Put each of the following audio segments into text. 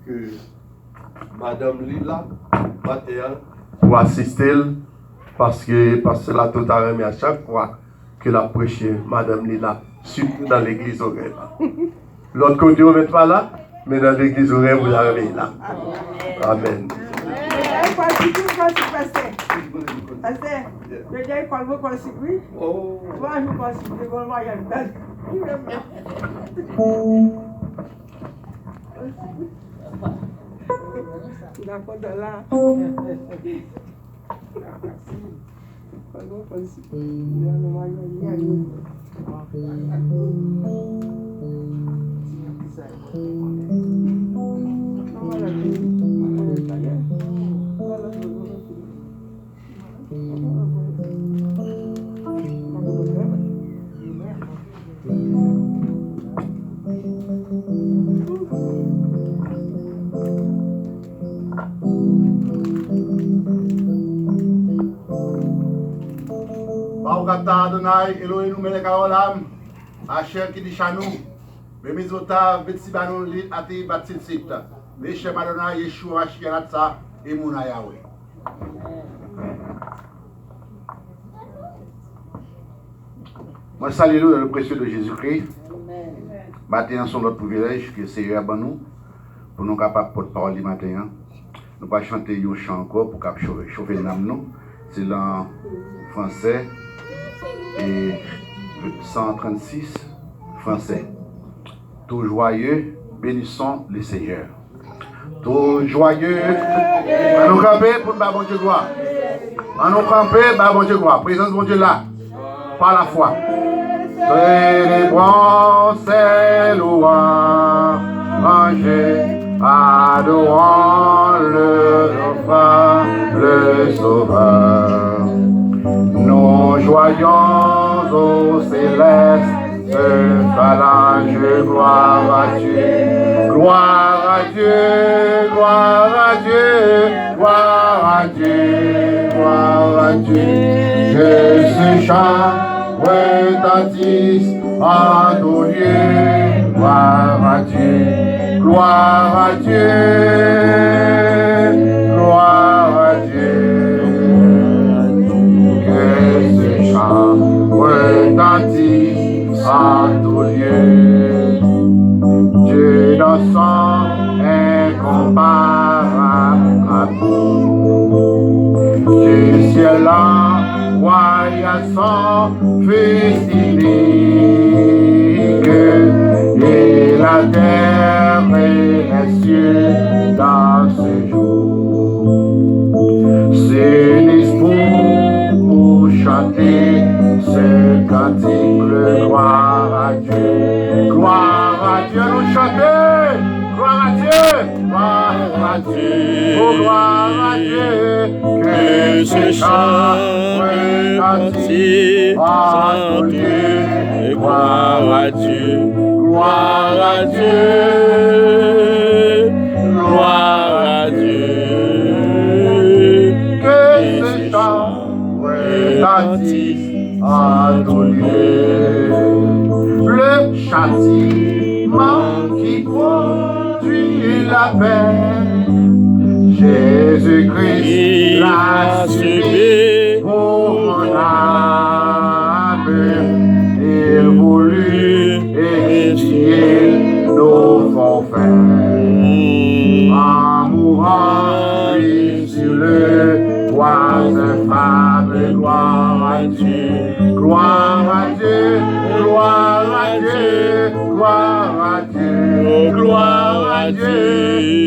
que Madame Lila, Mathéa, pour assister, parce que la tout a remis à chaque fois que la prêché Madame Lila, surtout dans l'église horaire. L'autre côté, on n'est pas là, mais dans l'église horaire, vous avez là. Amen. Kata Adonai, Elohim melek haolam, Asher kidishanu, Bemizota, Betsibanu lit ati batsil sipta, Beshem Adonai, Yeshua Ashkeratza, Emuna Yahweh. Moi, salue dans le précieux de Jésus-Christ. Matin, son notre privilège que le Seigneur a nous, pour nous capables de porte-parole du matin. Nous pas chanter un chant encore pour chauffer l'âme. C'est en français. Et 136 français. Tout joyeux, bénissons le Seigneur. Tout joyeux, à nous camper pour le bon Dieu gloire. À nous camper, bon Dieu gloire. Présence bon Dieu là, par la foi. Célébrons ses louanges, adorons le Roi, le Sauveur. Nous joyons au céleste, phalange, gloire à Dieu, gloire à Dieu, gloire à Dieu, gloire à Dieu, gloire à Dieu. Que ce chant retentisse en tous lieux, gloire à Dieu, gloire à Dieu, gloire à Dieu. Retentisse en tous lieux. Dieu dans son incomparable amour. Du ciel envoya son Fils unique, et la terre et les cieux dans ce jour s'unissent pour chanter ce cantique, gloire à Dieu, nous chanter, gloire à Dieu, gloire à Dieu, oh gloire à Dieu, que ce chant retentisse en Dieu, gloire à Dieu, gloire à Dieu, gloire à Dieu, que ce chant retentisse en tous lieux. Le châtiment qui produit la paix, Jésus-Christ l'a subi pour mon âme. Il voulut expier nos forfaits en mourant lui sur le bois infâme. Gloire à Dieu, gloire à Dieu, gloire à Dieu, gloire à Dieu, gloire à Dieu.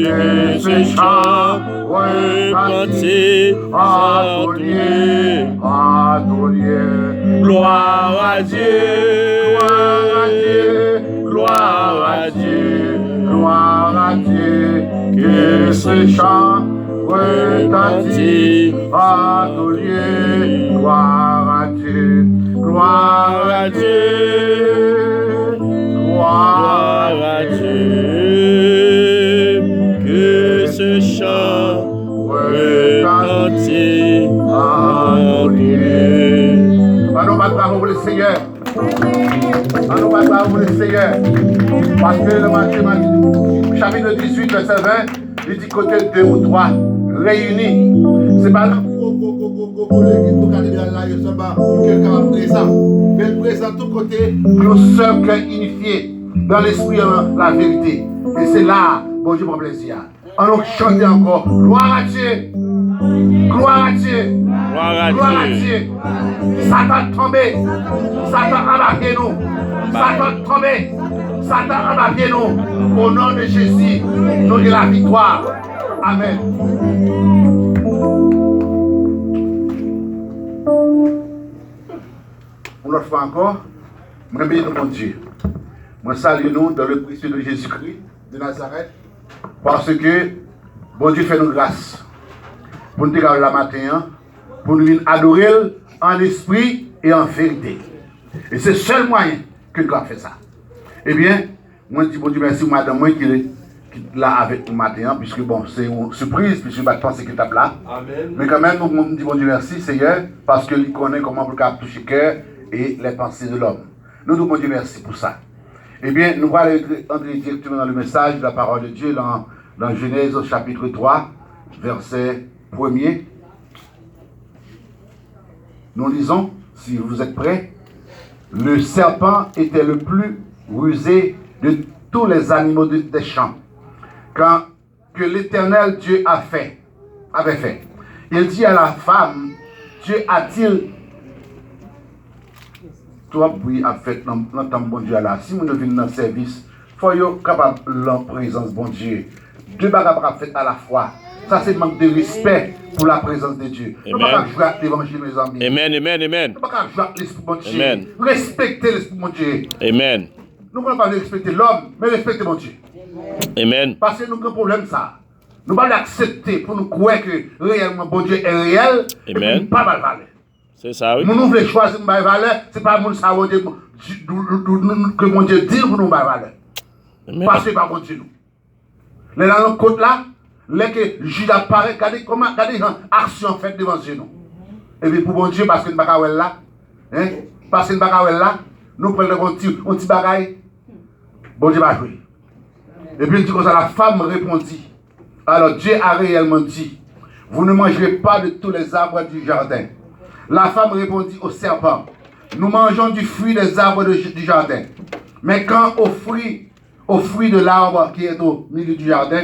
Que ce chant retentisse en tous lieux, en tous lieux. Gloire à Dieu, gloire à Dieu, gloire à Dieu, gloire à Dieu. Que ce chant retentisse en tous lieux, gloire à Dieu, gloire à Dieu, gloire à Dieu. Que ce chant retentisse en tous lieux. Allons battre pour le Seigneur. On nous va pour le Seigneur. Parce que le Matthieu, chapitre 18, verset 20, il dit côté 2 ou 3 réunis. C'est pas là pour l'église cathédrale là, il pas quelqu'un présent. Mais le présent tout côté, nos sœurs cœur unifié dans l'esprit la vérité. Et c'est là, bon Dieu, pour plaisir. On nous chante encore. Gloire à Dieu. Gloire à Dieu. Gloire à Dieu. Satan tombé. Satan embarqué nous. Satan tombé. Satan embarqué nous. Au nom de Jésus, nous avons la victoire. Amen. Une autre fois encore, je bénis mon Dieu. Je salue nous dans le précieux de Jésus-Christ de Nazareth. Parce que bon Dieu fait nous grâce pour nous dire la matin, pour nous adorer en esprit et en vérité. Et c'est le seul moyen que nous avons fait ça. Eh bien, moi je dis bon Dieu merci madame moi qui est là avec nous matin, puisque bon, c'est une surprise, puisque je ne pense qu'il tape là. Amen. Mais quand même, nous disons bon Dieu merci Seigneur, parce qu'il connaît comment vous toucher le cœur et les pensées de l'homme. Nous disons bon Dieu merci pour ça. Eh bien, nous allons entrer directement dans le message de la parole de Dieu dans Genèse au chapitre 3, verset 1er. Nous lisons, si vous êtes prêts, le serpent était le plus rusé de tous les animaux des champs que l'Éternel Dieu avait fait. Il dit à la femme, Dieu a-t-il toi, oui, a fait dans bon Dieu là. Si nous venons dans le service, il faut être capable de la présence bon Dieu. Deux bagages fait à la fois. Ça, c'est le manque de respect pour la présence de Dieu. Nous ne pouvons pas jouer avec l'évangile, mes amis. Amen, amen, amen. Nous ne pouvons pas jouer avec l'esprit bon Dieu. Amen. Respectez l'esprit bon Dieu. Amen. Nous ne pouvons pas respecter l'homme, mais respecter mon Dieu. Amen. Parce que nous avons un problème, ça. Nous ne pouvons pas l'accepter pour nous croire que réellement bon Dieu est réel. Amen. Et pas mal valeur. C'est ça, oui. Nous voulons choisir une valeur, ce n'est pas mon savoir que mon Dieu dit pour nous valeur. Parce que ce n'est pas mon Dieu. Les dans notre côte là, les que Judas apparaît, regardez comment, regardez l'action faite devant Dieu. Et puis pour mon Dieu, parce que nous ne sommes pas là, parce que nous ne sommes pas là, nous prenons un petit bagaille, bon Dieu va jouer. Et puis il dit comme ça, la femme répondit. Alors Dieu a réellement dit, vous ne mangerez pas de tous les arbres du jardin. La femme répondit au serpent, nous mangeons du fruit des arbres du jardin. Mais quand au fruit de l'arbre qui est au milieu du jardin,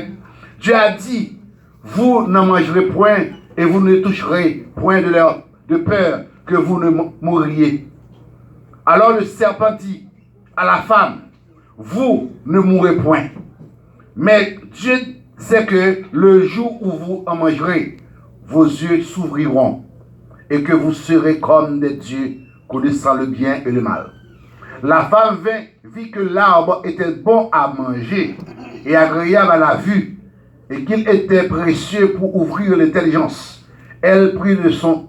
Dieu a dit, vous n'en mangerez point et vous ne toucherez point de peur que vous ne mourriez. Alors le serpent dit à la femme, vous ne mourrez point. Mais Dieu sait que le jour où vous en mangerez, vos yeux s'ouvriront et que vous serez comme des dieux connaissant le bien et le mal. La femme vit que l'arbre était bon à manger et agréable à la vue et qu'il était précieux pour ouvrir l'intelligence. Elle prit de son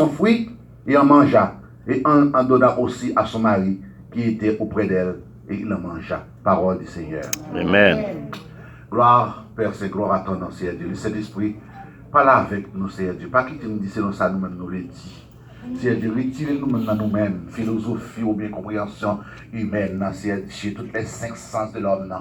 fruit et en mangea et en donna aussi à son mari qui était auprès d'elle et il en mangea. Parole du Seigneur. Amen. Gloire, Père, c'est gloire à ton nom, Seigneur Dieu. Le Saint-Esprit, parle avec nous, Seigneur Dieu. Pas quitter nous dire selon ça, nous-mêmes nous le dit. Seigneur Dieu, retirez-nous maintenant nous-mêmes, philosophie ou bien compréhension humaine, Seigneur Dieu, tous les 5 sens de l'homme.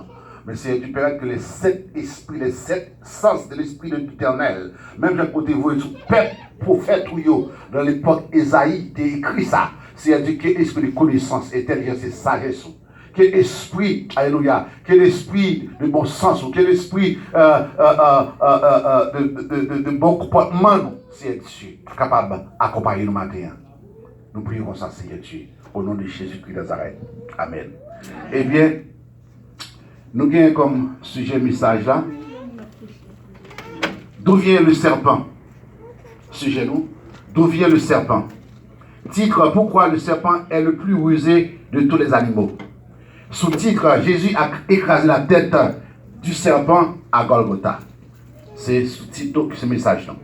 Mais Seigneur Dieu, Père, que les 7 esprits, les 7 sens de l'esprit de l'Éternel, même j'ai côté vous et tout peuple, prophète ou yo, dans l'époque Esaïe, t'es écrit ça. Seigneur Dieu, quel esprit de connaissance, intelligence et sagesse. Quel esprit, alléluia, quel esprit de bon sens, ou quel esprit de bon comportement, Seigneur Dieu, capable d'accompagner nous matin. Nous prions comme ça, Seigneur Dieu, au nom de Jésus-Christ de Nazareth. Amen. Eh bien, nous avons comme sujet message là, d'où vient le serpent? Sujet nous, d'où vient le serpent? Titre, pourquoi le serpent est le plus rusé de tous les animaux? Sous-titre, Jésus a écrasé la tête du serpent à Golgotha. C'est sous-titre de ce message. Non?